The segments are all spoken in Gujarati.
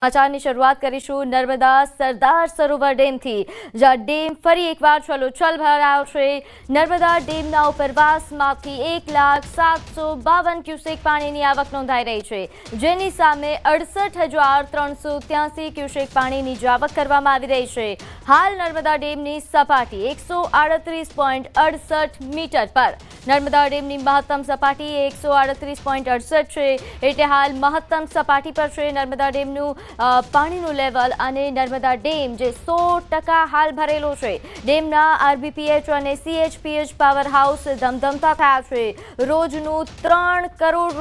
સમાચારની શરૂઆત કરીશું નર્મદા સરદાર સરોવર ડેમથી, જ્યાં ડેમ ફરી એકવાર છલોછલ ભરાયો છે। નર્મદા ડેમના ઉપરવાસમાંથી 1,07,52 ક્યુસેક પાણીની આવક નોંધાઈ રહી છે, જેની સામે 68,383 ક્યુસેક પાણીની આવક કરવામાં આવી રહી છે। હાલ નર્મદા ડેમની સપાટી 138.68 મીટર પર। નર્મદા ડેમની મહત્તમ સપાટી 138.68 છે, એટલે હાલ મહત્તમ સપાટી પર છે નર્મદા ડેમનું પાણીનું લેવલ। અને નર્મદા ડેમ જે 100% હાલ ભરેલો છે। ડેમના આરબીપીએચ અને સીએચપીએચ પાવર હાઉસ ધમધમતા થયા છે। રોજનું 3 કરોડ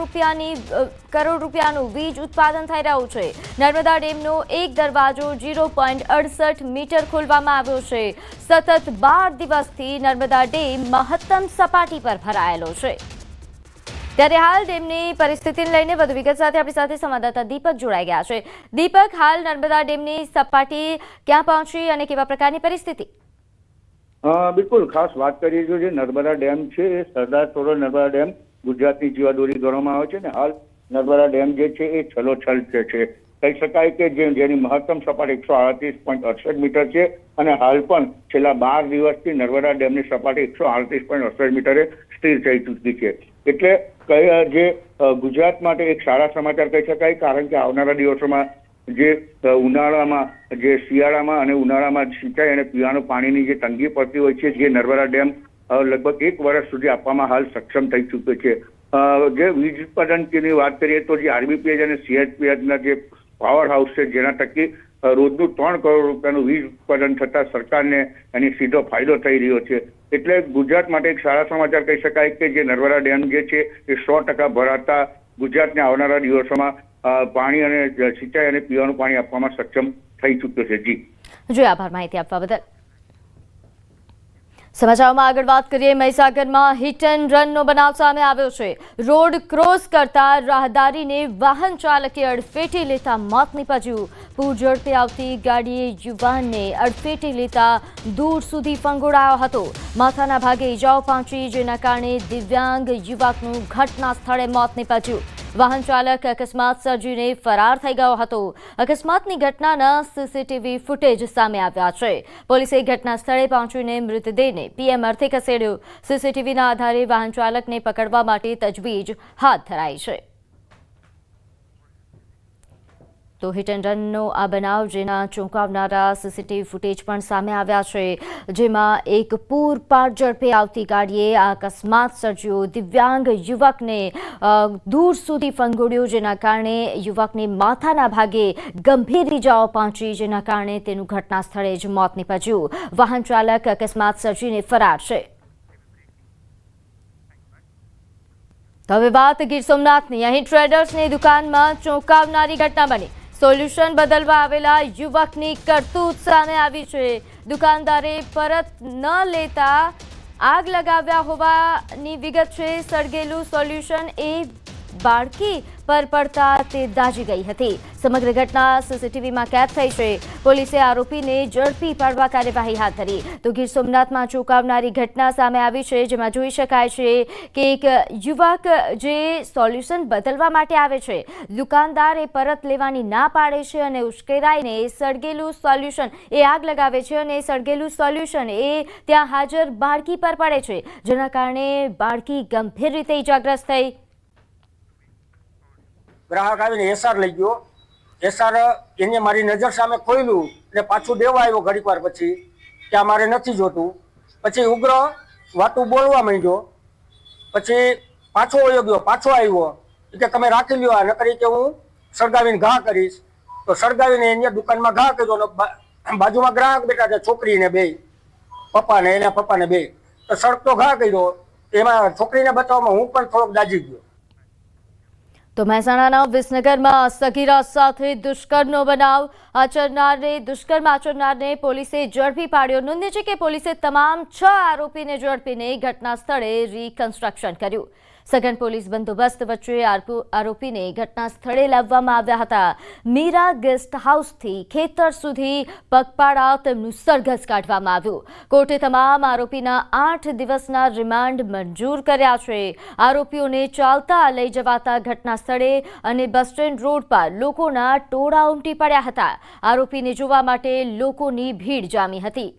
રૂપિયાનું વીજ ઉત્પાદન થઈ રહ્યું છે। નર્મદા ડેમનો એક દરવાજો 0.68 મીટર ખોલવામાં આવ્યો છે। સતત 12 દિવસથી નર્મદા ડેમ મહત્તમ સપાટી પર ભરાયેલો છે। ત્યારે હાલ ડેમની પરિસ્થિતિને લઈને વધુ વિગત સાથે આપણી સાથે સંવાદદાતા દીપક જોડાઈ ગયા છે। દીપક, હાલ નર્મદા ડેમની સપાટી ક્યાં પહોંચી અને કેવા પ્રકારની પરિસ્થિતિ? બિલકુલ, ખાસ વાત કરીએ જો જે નર્મદા ડેમ છે એ સરદાર સરોવર નર્મદા ડેમ ગુજરાતની જીવાદોરી ગણવામાં આવે છે ને હાલ નર્મદા ડેમ જે છે એ છલોછલ છે। કહી શકાય કે જેની મહત્તમ સપાટી 138.68 મીટર છે અને હાલ પણ છેલ્લા 12 દિવસથી નર્મદા ડેમની સપાટી 138.68 મીટરે સ્થિર થઈ ચૂકી છે। એટલે જે ગુજરાત માટે એક સારા સમાચાર કહી શકાય, કારણ કે આવનારા દિવસોમાં જે ઉનાળામાં જે શિયાળામાં અને ઉનાળામાં સિંચાઈ અને પીવાનું પાણીની જે તંગી પડતી હોય છે, જે નર્મદા ડેમ લગભગ 1 વર્ષ સુધી આપવામાં હાલ સક્ષમ થઈ ચૂક્યો છે। જે વીજ ઉત્પાદનની વાત કરીએ તો જે આરબીપીએચ અને સીએચપીએચના જે પાવર હાઉસ છે, જેના થકી રોજનું 3 કરોડ રૂપિયાનું વીજ ઉત્પાદન થતા સરકારને એની સીધો ફાયદો થઈ રહ્યો છે। એટલે ગુજરાત માટે એક સારા સમાચાર કહી શકાય કે જે નર્મદા ડેમ જે છે એ 100% ભરાતા ગુજરાતને આવનારા દિવસોમાં પાણી અને સિંચાઈ અને પીવાનું પાણી આપવામાં સક્ષમ થઈ ચૂક્યો છે। જી આભાર માહિતી આપવા બદલ। સમાચારમાં આગળ વાત કરીએ, મહીસાગરમાં હિટ એન્ડ રનનો બનાવ સામે આવ્યો છે। રોડ ક્રોસ કરતા રાહદારીને વાહન ચાલકે અડફેટે લેતા મોત નીપજ્યું। પૂર ઝડપે આવતી ગાડીએ યુવાનને અડફેટે લેતા દૂર સુધી ફંગોળાયો હતો। માથાના ભાગે ઈજાઓ પહોંચી, જેના કારણે દિવ્યાંગ યુવકનું ઘટના સ્થળે મોત નીપજ્યું। વાહન ચાલક અકસ્માત સર્જીને ફરાર થઈ ગયો હતો। અકસ્માતની ઘટનાના સીસીટીવી ફૂટેજ સામે આવ્યા છે। પોલીસે ઘટના સ્થળે પહોંચીને મૃતદેહને પીએમ અર્થે ખસેડ્યો। સીસીટીવીના આધારે વાહન ચાલકને પકડવા માટે તજવીજ હાથ ધરાઈ છે। તો હિટ એન્ડ રનનો આ બનાવ, જેના ચોંકાવનારા સીસીટીવી ફૂટેજ પણ સામે આવ્યા છે, જેમાં એક પૂરપાટ ઝડપે આવતી ગાડીએ આ અકસ્માત સર્જ્યો। દિવ્યાંગ યુવકને દૂર સુધી ફંગોળ્યો, જેના કારણે યુવકને માથાના ભાગે ગંભીર ઈજાઓ પહોંચી, જેના કારણે તેનું ઘટના સ્થળે જ મોત નીપજ્યું। વાહન ચાલક અકસ્માત સર્જીને ફરાર છે। હવે વાત ગીર સોમનાથની। અહીં ટ્રેડર્સની દુકાનમાં ચોંકાવનારી ઘટના બની। સોલ્યુશન બદલવા આવેલા યુવકની કરતૂત સામે આવી છે। દુકાનદારે પરત ન લેતા આગ લગાવ્યા હોવાની વિગત છે। સળગેલું સોલ્યુશન એ બાળકી પર પડતા તે દાઝી ગઈ હતી। સમગ્ર ઘટના સીસીટીવીમાં કેદ થઈ છે। પોલીસે આરોપીને ઝડપી પાડવા કાર્યવાહી હાથ ધરી। તો ગીર સોમનાથમાં ચોંકાવનારી ઘટના સામે આવી છે, જેમાં જોઈ શકાય છે કે એક યુવક જે સોલ્યુશન બદલવા માટે આવે છે, દુકાનદાર એ પરત લેવાની ના પાડે છે અને ઉશ્કેરાઈને સળગેલું સોલ્યુશન એ આગ લગાવે છે અને સળગેલું સોલ્યુશન એ ત્યાં હાજર બાળકી પર પડે છે, જેના કારણે બાળકી ગંભીર રીતે ઇજાગ્રસ્ત થઈ। ગ્રાહક આવીને એસઆર લઈ ગયો। એસઆર એને મારી નજર સામે ખોલ્યું એટલે પાછું દેવા આવ્યો ઘડીક વાર પછી કે આ મારે નથી જોતું। પછી ઉગ્ર વાતું બોલવા માંડ્યો। પછી પાછો વયો ગયો, પાછો આવ્યો કે તમે રાખી લ્યો, આ નકરી કે હું સળગાવીને ઘા કરીશ। તો સળગાવીને એને દુકાનમાં ઘા કર્યો। બાજુમાં ગ્રાહક બેઠા છે, છોકરીને બે, પપ્પાને એના પપ્પાને બે। તો સળગતો ઘા કર્યો। એમાં છોકરીને બચાવવામાં હું પણ થોડોક દાઝી ગયો। તો મહેસાણાના વિસનગરમાં સગીરા સાથે દુષ્કર્મનો બનાવ। દુષ્કર્મ આચરનારને પોલીસે ઝડપી પાડ્યો। નોંધ્ય છે કે પોલીસે તમામ 6 આરોપીને ઝડપીને ઘટના સ્થળે રિકન્સ્ટ્રક્શન કર્યું। સઘન પોલીસ બંદોબસ્ત વચ્ચે આરોપીને ઘટના સ્થળે લાવવામાં આવ્યા હતા. મીરા ગેસ્ટ હાઉસથી ખેતર સુધી પગપાળા તેમનું સરઘસ કાઢવામાં આવ્યું. કોર્ટે તમામ આરોપીના 8 દિવસના રિમાન્ડ મંજૂર કર્યા છે. આરોપીઓને ચાલતા લઈ જવાતા ઘટના સ્થળે અને બસ સ્ટેન્ડ રોડ પર લોકોના ટોળા ઉમટી પડ્યા હતા. આરોપીને જોવા માટે લોકોની ભીડ જામી હતી.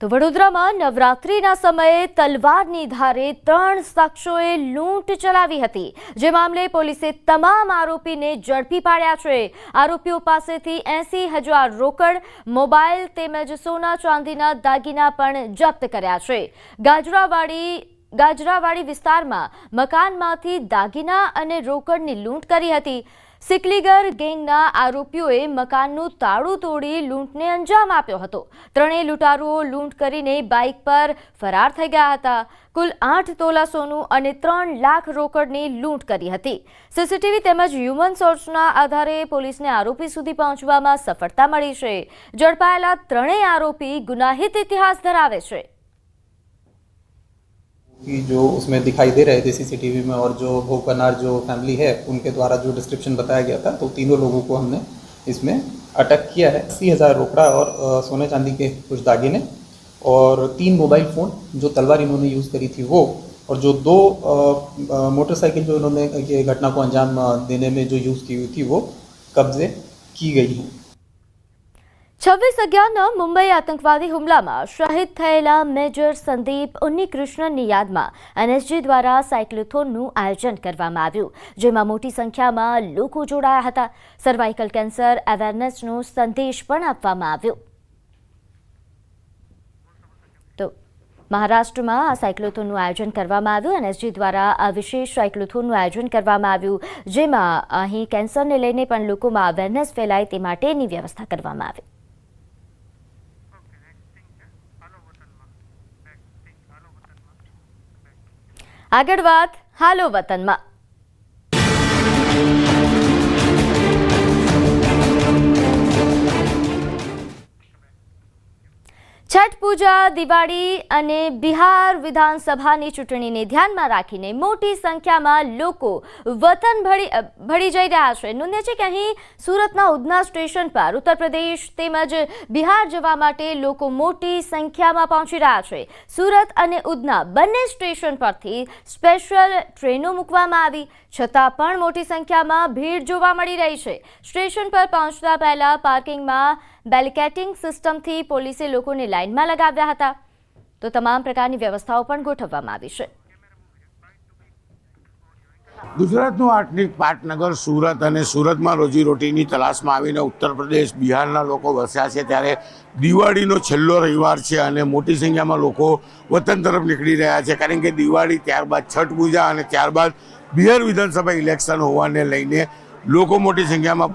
તો વડોદરામાં નવરાત્રિના સમયે તલવારની ધારે 3 શખ્સોએ લૂંટ ચલાવી હતી. જે મામલે પોલીસે તમામ આરોપીને ઝડપી પાડ્યા છે. આરોપીઓ પાસેથી 80,000 રોકડ, મોબાઈલ તેમજ સોના ચાંદીના દાગીના પણ જપ્ત કર્યા છે. ગાજરાવાડી વિસ્તારમાં મકાનમાંથી દાગીના અને રોકડની લૂંટ કરી હતી. સિકલીગર ગેંગના આરોપીઓએ મકાનનું તાળું તોડી લૂંટને અંજામ આપ્યો હતો. ત્રણેય લૂંટારુઓ લૂંટ કરીને બાઇક પર ફરાર થઈ ગયા હતા. કુલ 8 તોલા સોનું અને 3 લાખ રોકડની લૂંટ કરી હતી. સીસીટીવી તેમજ હ્યુમન સોર્સના આધારે પોલીસને આરોપી સુધી પહોંચવામાં સફળતા મળી છે. ઝડપાયેલા ત્રણેય આરોપી ગુનાહિત ઇતિહાસ ધરાવે છે. कि जो उसमें दिखाई दे रहे थे सीसीटीवी में और जो भोग बनार जो फैमिली है उनके द्वारा जो डिस्क्रिप्शन बताया गया था, तो तीनों लोगों को हमने इसमें अटक किया है. 80,000 रोकड़ा और सोने चांदी के कुछ दागिने और 3 मोबाइल फ़ोन जो तलवार इन्होंने यूज़ करी थी वो, और जो 2 मोटरसाइकिल जो इन्होंने ये घटना को अंजाम देने में जो यूज़ की हुई थी वो कब्जे की गई है. 26/11ના મુંબઈ આતંકવાદી હુમલામાં શહીદ થયેલા મેજર સંદીપ ઉન્નીકૃષ્ણનની યાદમાં એનએસજી દ્વારા સાયક્લોથોનનું આયોજન કરવામાં આવ્યું. જેમાં મોટી સંખ્યામાં લોકો જોડાયા હતા. સર્વાઇકલ કેન્સર અવેરનેસનો સંદેશ પણ આપવામાં આવ્યો. તો મહારાષ્ટ્રમાં આ સાયક્લોથોનનું આયોજન કરવામાં આવ્યું. એનએસજી દ્વારા આ વિશેષ સાયક્લોથોનનું આયોજન કરવામાં આવ્યું, જેમાં અહીં કેન્સરને લઈને પણ લોકોમાં અવેરનેસ ફેલાય તે માટેની વ્યવસ્થા કરવામાં આવી. આગળ વાત હાલો વતનમાં. છઠ પૂજા, દિવાળી અને બિહાર વિધાનસભાની ચૂંટણીને ધ્યાનમાં રાખીને મોટી સંખ્યામાં લોકો વતન ભળી જઈ રહ્યા છે. નોંધ્ય છે કે અહીં સુરતના ઉધના સ્ટેશન પર ઉત્તર પ્રદેશ તેમજ બિહાર જવા માટે લોકો મોટી સંખ્યામાં પહોંચી રહ્યા છે. સુરત અને ઉધના બંને સ્ટેશન પરથી સ્પેશિયલ ટ્રેનો મૂકવામાં આવી, છતાં પણ મોટી સંખ્યામાં ભીડ જોવા મળી રહી છે. સ્ટેશન પર પહોંચતા પહેલા પાર્કિંગમાં બેરિકેડિંગ સિસ્ટમથી પોલીસે લોકોને લાઇનમાં લગાવ્યા હતા. તો તમામ પ્રકારની વ્યવસ્થાઓ પણ ગોઠવવામાં આવી છે. ગુજરાતનું આર્થિક પાટનગર સુરત અને સુરતમાં રોજીરોટીની તલાશમાં આવીને ઉત્તર પ્રદેશ, બિહારના લોકો વસ્યા છે. ત્યારે દિવાળીનો છેલ્લો રવિવાર છે અને મોટી સંખ્યામાં લોકો વતન તરફ નીકળી રહ્યા છે. કારણ કે દિવાળી, ત્યારબાદ છઠ પૂજા અને ત્યારબાદ બિહાર વિધાનસભા ઇલેક્શન હોવાને લઈને લોકો મોટી સંખ્યામાં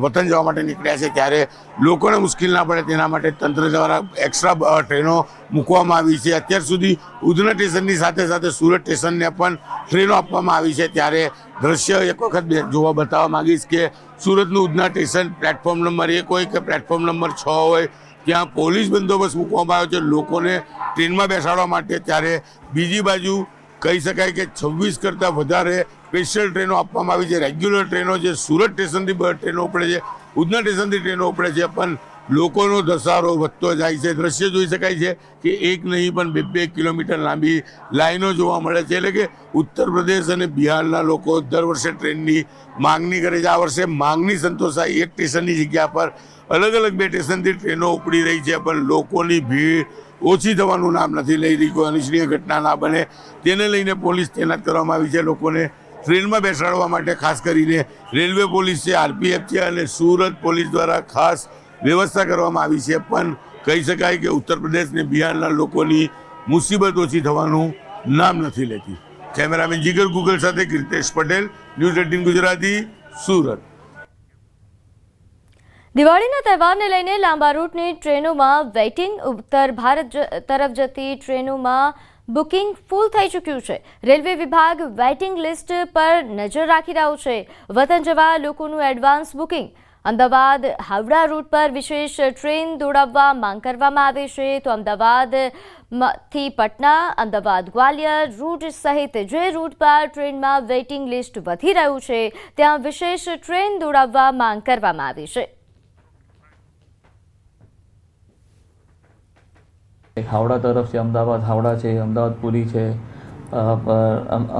વતન જવા માટે નીકળ્યા છે. ત્યારે લોકોને મુશ્કેલ ના પડે તેના માટે તંત્ર દ્વારા એક્સ્ટ્રા ટ્રેનો મૂકવામાં આવી છે. અત્યાર સુધી ઉધના સ્ટેશનની સાથે સાથે સુરત સ્ટેશનને પણ ટ્રેનો આપવામાં આવી છે. ત્યારે દ્રશ્ય એક વખત જોવા બતાવવા માંગીશ કે સુરતનું ઉધના સ્ટેશન પ્લેટફોર્મ નંબર 1 હોય કે પ્લેટફોર્મ નંબર 6 હોય, ત્યાં પોલીસ બંદોબસ્ત મૂકવામાં આવ્યો છે લોકોને ટ્રેનમાં બેસાડવા માટે. ત્યારે બીજી બાજુ કહી શકાય કે 26 કરતાં વધારે સ્પેશિયલ ટ્રેનો આપવામાં આવી છે. રેગ્યુલર ટ્રેનો જે સુરત સ્ટેશનથી ટ્રેનો ઉપડે છે, ઉધના સ્ટેશનથી ટ્રેનો ઉપડે છે, પણ લોકોનો ધસારો વધતો જાય છે. દ્રશ્ય જોઈ શકાય છે કે એક નહીં પણ 2 કિલોમીટર લાંબી લાઈનો જોવા મળે છે. એટલે કે ઉત્તર પ્રદેશ અને બિહારના લોકો દર વર્ષે ટ્રેનની માંગણી કરે છે. આ વર્ષે માંગણી સંતોષાઈ. એક સ્ટેશનની જગ્યા પર અલગ અલગ 2 સ્ટેશનથી ટ્રેનો ઉપડી રહી છે, પણ લોકોની ભીડ ઓછી થવાનું નામ નથી લઈ રહી. કોઈ અનિચ્છનીય ઘટના ના બને તેને લઈને પોલીસ તૈનાત કરવામાં આવી છે. લોકોને ટ્રેનમાં બેસાડવા માટે ખાસ કરીને રેલવે પોલીસ છે, આરપીએફ છે અને સુરત પોલીસ દ્વારા ખાસ વ્યવસ્થા કરવામાં આવી છે. પણ કહી શકાય કે ઉત્તર પ્રદેશ ને બિહારના લોકોની મુસીબત ઓછી થવાનું નામ નથી લેતી. કેમેરામેન જીગર ગુગલ સાથે કીર્તેશ પટેલ, ન્યૂઝ 18 ગુજરાતી, સુરત. દિવાળીના તહેવારને લઈને લાંબા રૂટની ટ્રેનોમાં વેઇટિંગ. ઉત્તર ભારત તરફ જતી ટ્રેનોમાં બુકિંગ ફૂલ થઈ ચૂક્યું છે. રેલવે વિભાગ વેઇટિંગ લિસ્ટ પર નજર રાખી રહ્યું છે. વતન જવા લોકોનું advance booking Ahmedabad Howrah route પર વિશેષ ટ્રેન દોડાવવા માંગ કરવામાં આવે છે તો અમદાવાદથી પટના, અમદાવાદ ગ્વાલિયર રૂટ સહિત જે રૂટ પર ટ્રેનમાં વેઇટિંગ લિસ્ટ વધી રહ્યું છે ત્યાં વિશેષ ટ્રેન દોડાવવા માંગ કરવામાં આવી છે. हावड़ा तरफ से अमदावाद हावड़ा है, अमदावाद पुरी है,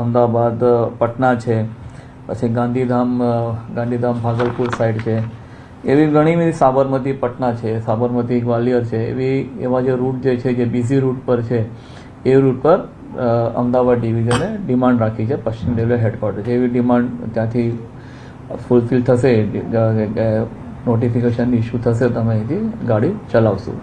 अमदावाद पटना है, પછી ગાંધીધામ ભાગલપુર સાઈડ છે, એવી ઘણી બધી સાબરમતી પટના છે, સાબરમતી ગ્વાલિયર છે, એવા જે રૂટ જે છે જે બીઝી રૂટ પર છે એ રૂટ પર અમદાવાદ ડિવિઝને ડિમાન્ડ રાખી છે પશ્ચિમ રેલવે હેડક્વાર્ટર. એવી ડિમાન્ડ ત્યાંથી ફૂલફિલ થશે, નોટિફિકેશન ઇસ્યુ થશે, તમે અહીંથી ગાડી ચલાવશું.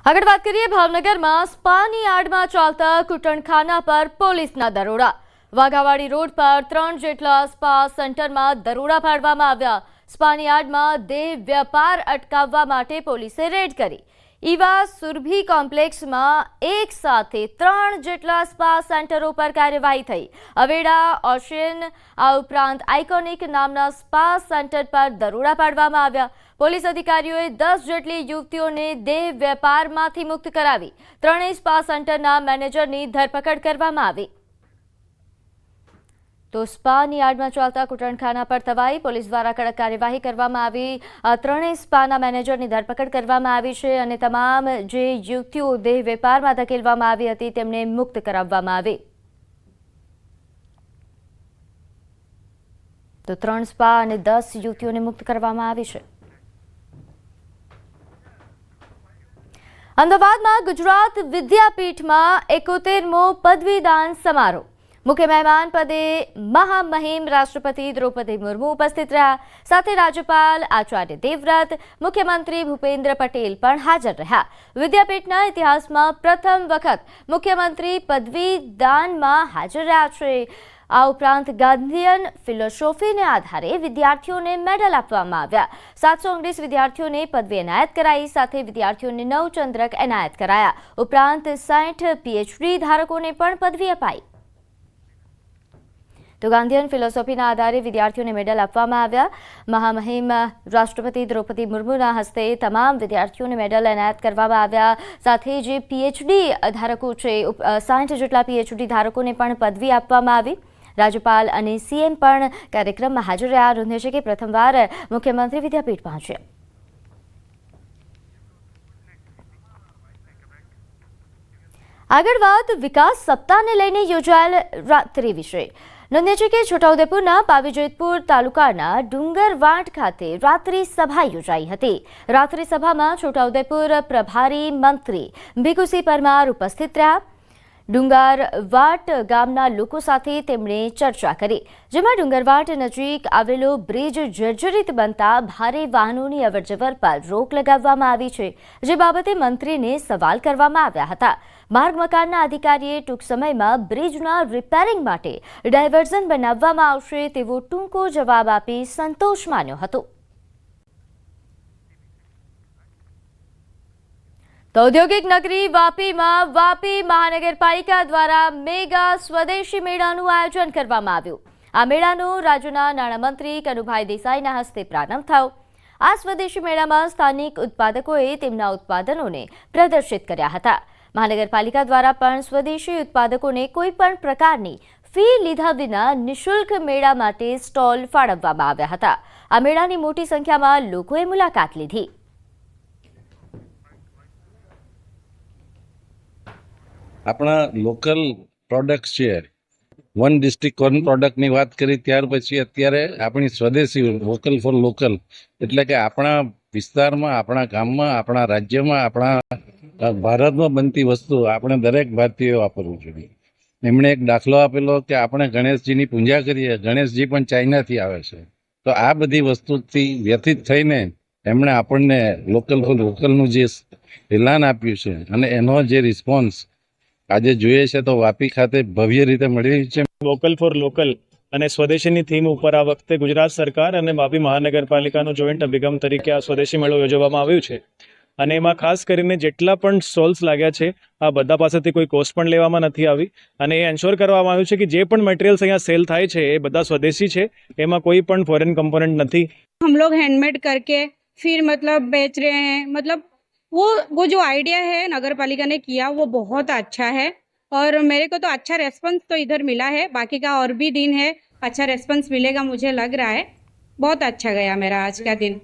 આગળ વાત કરીએ ભાવનગરમાં સ્પાની આડમાં ચાલતા કૂટણખાના પર પોલીસના દરોડા. વાઘાવાડી રોડ પર 3 જેટલા સ્પા સેન્ટરમાં દરોડા પાડવામાં આવ્યા. સ્પાની આડમાં દેહ વેપાર અટકાવવા માટે પોલીસે રેડ કરી. ઈવા સુરભી કોમ્પ્લેક્સમાં એક સાથે 3 જેટલા સ્પા સેન્ટરો પર કાર્યવાહી થઈ. અવેડા, ઓશિયન, આ ઉપરાંત આઇકોનિક નામના સ્પા સેન્ટર પર દરોડા પાડવામાં આવ્યા. પોલીસ અધિકારીઓએ 10 જેટલી યુવતીઓને દેહ વેપારમાંથી મુક્ત કરાવી. 3 સ્પા સેન્ટરના મેનેજરની ધરપકડ કરવામાં આવી. તો સ્પાની આડમાં ચાલતા કૂટણખાના પર તવાઈ, પોલીસ દ્વારા કડક કાર્યવાહી કરવામાં આવી. 3 સ્પાના મેનેજરની ધરપકડ કરવામાં આવી છે અને તમામ જે યુવતીઓ દેહ વેપારમાં ધકેલવામાં આવી હતી તેમને મુક્ત કરાવવામાં આવી. તો 3 સ્પા અને 10 યુવતીઓને મુક્ત કરવામાં આવી છે. અમદાવાદમાં ગુજરાત વિદ્યાપીઠમાં 71મો પદવીદાન સમારોહ. મુખ્ય મહેમાન પદે મહામહિમ રાષ્ટ્રપતિ દ્રૌપદી મુર્મુ ઉપસ્થિત રહ્યા. સાથે રાજ્યપાલ આચાર્ય દેવવ્રત, મુખ્યમંત્રી ભૂપેન્દ્ર પટેલ પણ હાજર રહ્યા. વિદ્યાપીઠના ઇતિહાસમાં પ્રથમ વખત મુખ્યમંત્રી પદવીદાનમાં હાજર રહ્યા છે. આ ઉપરાંત ગાંધીયન ફિલોસોફીને આધારે વિદ્યાર્થીઓને મેડલ આપવામાં આવ્યા. 719 વિદ્યાર્થીઓને પદવી એનાયત કરાઈ. સાથે વિદ્યાર્થીઓને 9 ચંદ્રક એનાયત કરાયા. ઉપરાંત 60 પીએચડી ધારકોને પણ પદવી અપાઈ. તો ગાંધીયન ફિલોસોફીના આધારે વિદ્યાર્થીઓને મેડલ આપવામાં આવ્યા. મહામહિમ રાષ્ટ્રપતિ દ્રૌપદી મુર્મુના હસ્તે તમામ વિદ્યાર્થીઓને મેડલ એનાયત કરવામાં આવ્યા. સાથે જે પીએચડી ધારકો છે 60 જેટલા પીએચડી ધારકોને પણ પદવી આપવામાં આવી. રાજ્યપાલ અને સીએમ પણ કાર્યક્રમમાં હાજર રહ્યા. નોંધે છે કે પ્રથમવાર મુખ્યમંત્રી વિદ્યાપીઠ પહોંચ્યા. આગળ વાત વિકાસ સપ્તાહને લઈને યોજાયેલ રાત્રિ વિશે. નોંધે છે કે છોટાઉદેપુરના પાવીજેતપુર તાલુકાના ડુંગરવાટ ખાતે રાત્રિ સભા યોજાઈ હતી. રાત્રિ સભામાં છોટાઉદેપુર પ્રભારી મંત્રી ભીખુસિંહ પરમાર ઉપસ્થિત રહ્યા. ડુંગરવાટ ગામના લોકો સાથે તેમણે ચર્ચા કરી, જેમાં ડુંગરવાટ નજીક આવેલો બ્રિજ જર્જરિત બનતા ભારે વાહનોની અવરજવર પર રોક લગાવવામાં આવી છે, જે બાબતે મંત્રીને સવાલ કરવામાં આવ્યા હતા. માર્ગ મકાનના અધિકારીએ ટૂંક સમયમાં બ્રિજના રિપેરિંગ માટે ડાયવર્ઝન બનાવવામાં આવશે તેવો ટૂંકો જવાબ આપી સંતોષ માન્યો હતો. તો ઔદ્યોગિક નગરી વાપીમાં વાપી મહાનગરપાલિકા દ્વારા મેગા સ્વદેશી મેળાનું આયોજન કરવામાં આવ્યું. આ મેળાનો રાજ્યના નાણામંત્રી કનુભાઈ દેસાઈના હસ્તે પ્રારંભ થયો. આ સ્વદેશી મેળામાં સ્થાનિક ઉત્પાદકોએ તેમના ઉત્પાદનોને પ્રદર્શિત કર્યા હતા. મહાનગરપાલિકા દ્વારા પણ સ્વદેશી ઉત્પાદકોને કોઈ પણ પ્રકારની ફી લીધા વિના નિઃશુલ્ક મેળા માટે સ્ટોલ ફાળવવામાં આવ્યા હતા. આ મેળાની મોટી સંખ્યામાં લોકોએ મુલાકાત લીધી. આપણા લોકલ પ્રોડક્ટ છે, વન ડિસ્ટ્રિક્ટ વન પ્રોડક્ટની વાત કરી ત્યાર પછી અત્યારે આપણી સ્વદેશી વોકલ ફોર લોકલ, એટલે કે આપણા વિસ્તારમાં, આપણા ગામમાં, આપણા રાજ્યમાં, આપણા ભારતમાં બનતી વસ્તુ આપણે દરેક ભારતીયોએ વાપરવું જોઈએ. એમણે એક દાખલો આપેલો કે આપણે ગણેશજીની પૂજા કરીએ, ગણેશજી પણ ચાઇનાથી આવે છે. તો આ બધી વસ્તુથી વ્યથિત થઈને એમણે આપણને લોકલ ફોર લોકલનું જે એલાન આપ્યું છે અને એનો જે રિસ્પોન્સ આજે જોઈએ છે તો વાપી ખાતે ભવ્ય રીતે મળી રહી છે. વોકલ ફોર લોકલ અને સ્વદેશીની થીમ ઉપર આ વખતે ગુજરાત સરકાર અને વાપી મહાનગરપાલિકાનો જોઈન્ટ અભિગમ તરીકે આ સ્વદેશી મેળો યોજવામાં આવ્યું છે. અને એમાં ખાસ કરીને જેટલા પણ સ્ટોલ્સ લાગ્યા છે આ બધા પાસેથી કોઈ કોસ્ટ પણ લેવામાં નથી આવી અને એ એન્શ્યોર કરવામાં આવ્યું છે કે જે પણ મટીરિયલ્સ અહીંયા સેલ થાય છે એ બધા સ્વદેશી છે, એમાં કોઈ પણ ફોરેન કમ્પોનેન્ટ નથી। हम लोग हैंडमेड करके फिर मतलब बेच रहे हैं, मतलब वो जो आइडिया है नगर पालिका ने किया वो बहुत अच्छा है और मेरे को तो अच्छा रेस्पॉन्स तो इधर मिला है। बाकी का और भी दिन है, अच्छा रेस्पॉन्स मिलेगा मुझे लग रहा है। बहुत अच्छा गया मेरा आज का दिन।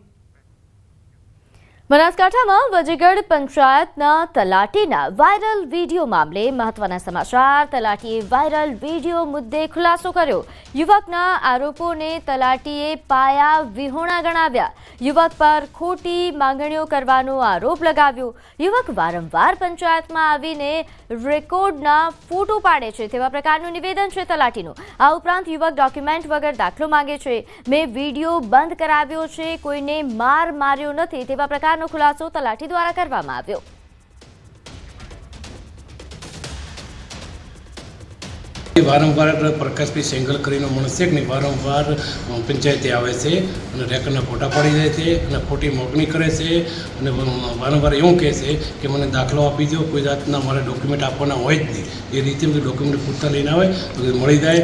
બનાસકાંઠામાં વજીગઢ પંચાયતના તલાટીના વાયરલ વિડીયો મામલે મહત્વના સમાચાર। તલાટીએ વાયરલ વિડીયો મુદ્દે ખુલાસો કર્યો। યુવકના આરોપોને તલાટીએ પાયા વિહોણા ગણાવ્યા। યુવક પર ખોટી માંગણીઓ કરવાનો આરોપ લગાવ્યો। યુવક વારંવાર પંચાયતમાં આવીને રેકોર્ડના ફોટો પાડે છે તેવા પ્રકારનું નિવેદન છે તલાટીનું। આ ઉપરાંત યુવક ડોક્યુમેન્ટ વગર દાખલો માંગે છે। મેં વિડીયો બંધ કરાવ્યો છે, કોઈને માર્યો નથી તેવા પ્રકાર ખુલાસો તલાટી દ્વારા કરવામાં આવ્યો। વારંવાર પ્રકાશભાઈ સેંગલ કરીને માણસ છે કે વારંવાર પંચાયતે આવે છે અને રેકર્ડના ફોટા પાડી જાય છે અને ખોટી મોકણી કરે છે અને વારંવાર એવું કહે છે કે મને દાખલો આપી દો, કોઈ જાતના મારે ડોક્યુમેન્ટ આપવાના હોય જ નહીં। એ રીતે બધું ડોક્યુમેન્ટ પૂરતા લઈને આવે તો મળી જાય,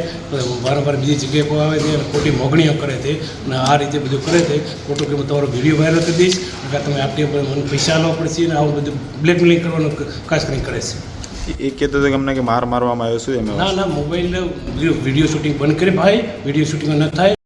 વારંવાર બીજી જગ્યાએ કોઈ આવે છે અને ખોટી મોકણીઓ કરે છે અને આ રીતે બધું કરે છે। ખોટું કે હું તમારો વિડીયો વાયરલ કરી દઈશ, તમે આટલી મને પૈસા આપવા પડશે અને આવું બધું બ્લેકમેલિંગ કરવાનું ખાસ કરીને કરે છે। એ કહેતો હતો કે અમને કે મારવામાં આવ્યો શું એમ? ના, મોબાઈલ વિડીયો શૂટિંગ બંધ કરે ભાઈ, વિડીયો શૂટિંગ ન થાય।